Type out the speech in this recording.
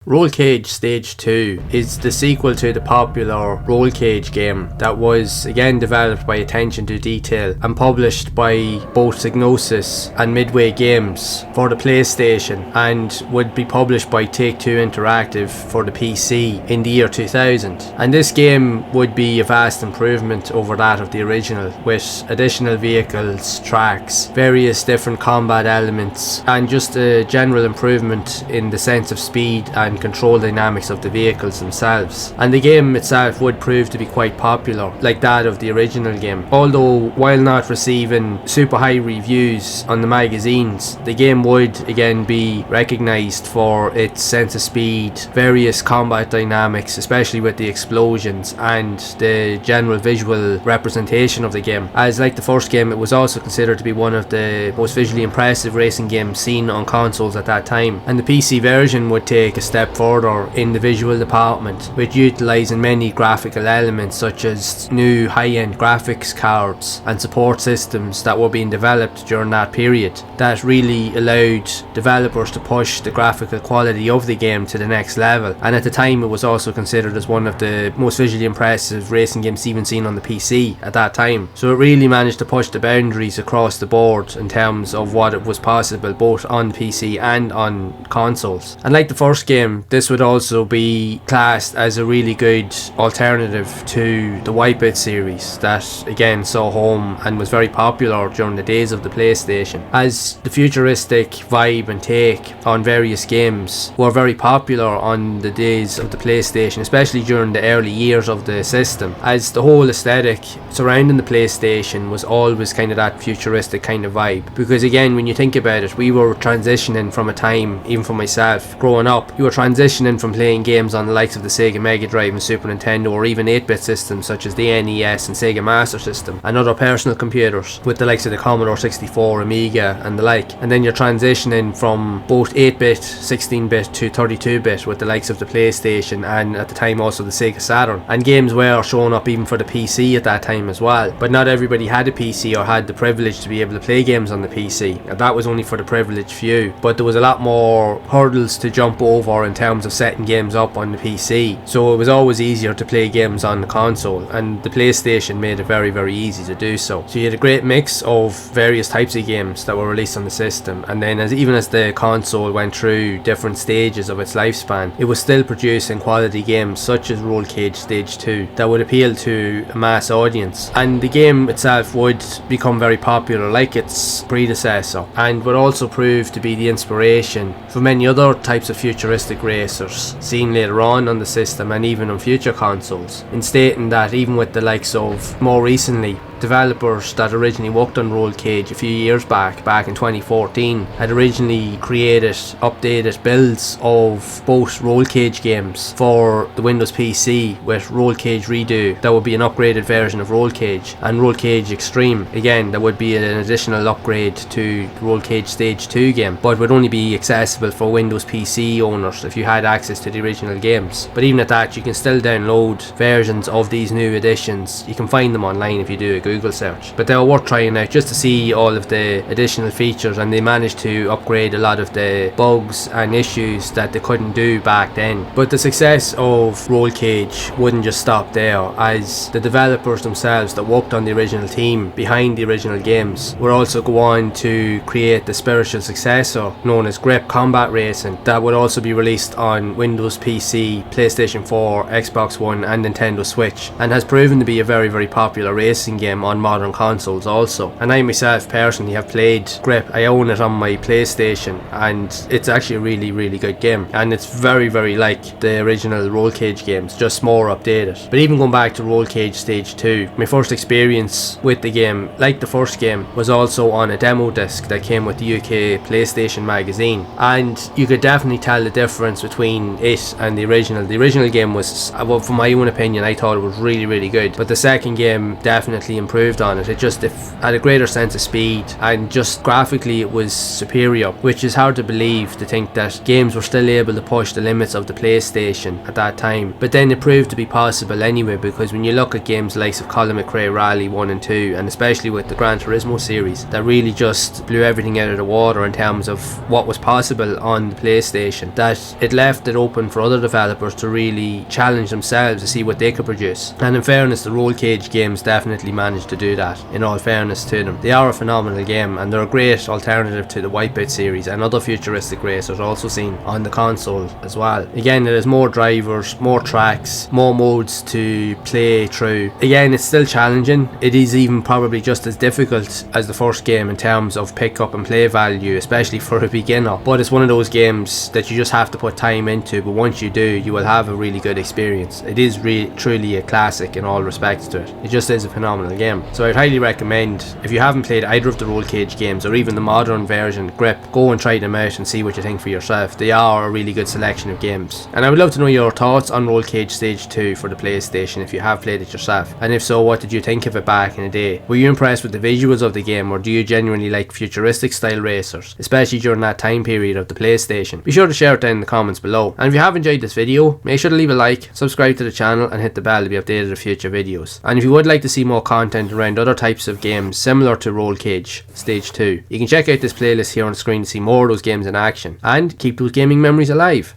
Rollcage Stage 2 is the sequel to the popular Rollcage game that was again developed by Attention to Detail and published by both Psygnosis and Midway Games for the PlayStation, and would be published by Take-Two Interactive for the PC in the year 2000. And this game would be a vast improvement over that of the original, with additional vehicles, tracks, various different combat elements, and just a general improvement in the sense of speed and control dynamics of the vehicles themselves. And the game itself would prove to be quite popular, like that of the original game. Although, while not receiving super high reviews on the magazines, the game would again be recognised for its sense of speed, various combat dynamics, especially with the explosions, and the general visual representation of the game. As like the first game, it was also considered to be one of the most visually impressive racing games seen on consoles at that time. And the PC version would take a step further in the visual department, with utilising many graphical elements such as new high-end graphics cards and support systems that were being developed during that period, that really allowed developers to push the graphical quality of the game to the next level. And at the time, it was also considered as one of the most visually impressive racing games even seen on the PC at that time. So it really managed to push the boundaries across the board in terms of what it was possible both on PC and on consoles. And like the first game, this would also be classed as a really good alternative to the Wipeout series that again saw home and was very popular during the days of the PlayStation, as the futuristic vibe and take on various games were very popular on the days of the PlayStation, especially during the early years of the system, as the whole aesthetic surrounding the PlayStation was always kind of that futuristic kind of vibe. Because again, when you think about it, we were transitioning from a time, even for myself growing up, you were transitioning from playing games on the likes of the Sega Mega Drive and Super Nintendo, or even 8-bit systems such as the NES and Sega Master System and other personal computers with the likes of the Commodore 64, Amiga and the like. And then you're transitioning from both 8-bit, 16-bit to 32-bit with the likes of the PlayStation and at the time also the Sega Saturn. And games were showing up even for the PC at that time as well. But not everybody had a PC or had the privilege to be able to play games on the PC. And that was only for the privileged few. But there was a lot more hurdles to jump over in terms of setting games up on the PC. So it was always easier to play games on the console, and the PlayStation made it very, very easy to do so. So you had a great mix of various types of games that were released on the system, and then even as the console went through different stages of its lifespan, it was still producing quality games such as Rollcage Stage 2 that would appeal to a mass audience. And the game itself would become very popular like its predecessor, and would also prove to be the inspiration for many other types of futuristic racers seen later on the system and even on future consoles, in stating that even with the likes of more recently developers that originally worked on Rollcage a few years back in 2014 had originally created updated builds of both Rollcage games for the Windows PC with Rollcage Redo that would be an upgraded version of Rollcage, and Rollcage Extreme again that would be an additional upgrade to Rollcage Stage 2 game, but would only be accessible for Windows PC owners if you had access to the original games. But even at that, you can still download versions of these new editions. You can find them online if you do a Google search, but they were worth trying out just to see all of the additional features, and they managed to upgrade a lot of the bugs and issues that they couldn't do back then. But the success of Rollcage wouldn't just stop there, as the developers themselves that worked on the original team behind the original games were also go on to create the spiritual successor known as Grip Combat Racing that would also be released on Windows PC, PlayStation 4, Xbox One and Nintendo Switch, and has proven to be a very, very popular racing game on modern consoles also. And I myself personally have played Grip. I own it on my PlayStation, and it's actually a really, really good game, and it's very, very like the original Rollcage games, just more updated. But even going back to Rollcage Stage 2, my first experience with the game, like the first game, was also on a demo disc that came with the UK PlayStation magazine, and you could definitely tell the difference between it and the original. The original game was, well, from my own opinion, I thought it was really, really good, but the second game definitely improved on it. It just had a greater sense of speed, and just graphically it was superior, which is hard to believe, to think that games were still able to push the limits of the PlayStation at that time. But then it proved to be possible anyway, because when you look at games like of Colin McRae Rally 1 and 2, and especially with the Gran Turismo series, that really just blew everything out of the water in terms of what was possible on the PlayStation, that it left it open for other developers to really challenge themselves to see what they could produce. And in fairness, the Rollcage games definitely managed to do that, in all fairness to them. They are a phenomenal game, and they're a great alternative to the Wipeout series and other futuristic racers also seen on the console as well. Again, it has more drivers, more tracks, more modes to play through. Again, it's still challenging. It is even probably just as difficult as the first game in terms of pick up and play value, especially for a beginner. But it's one of those games that you just have to put time into, but once you do, you will have a really good experience. It is truly a classic in all respects to it. It just is a phenomenal game. So I'd highly recommend, if you haven't played either of the Rollcage games or even the modern version, Grip, go and try them out and see what you think for yourself. They are a really good selection of games. And I would love to know your thoughts on Rollcage Stage 2 for the PlayStation if you have played it yourself. And if so, what did you think of it back in the day? Were you impressed with the visuals of the game, or do you genuinely like futuristic style racers, especially during that time period of the PlayStation? Be sure to share it down in the comments below. And if you have enjoyed this video, make sure to leave a like, subscribe to the channel and hit the bell to be updated of future videos. And if you would like to see more content around other types of games similar to Rollcage Stage 2, you can check out this playlist here on the screen to see more of those games in action and keep those gaming memories alive.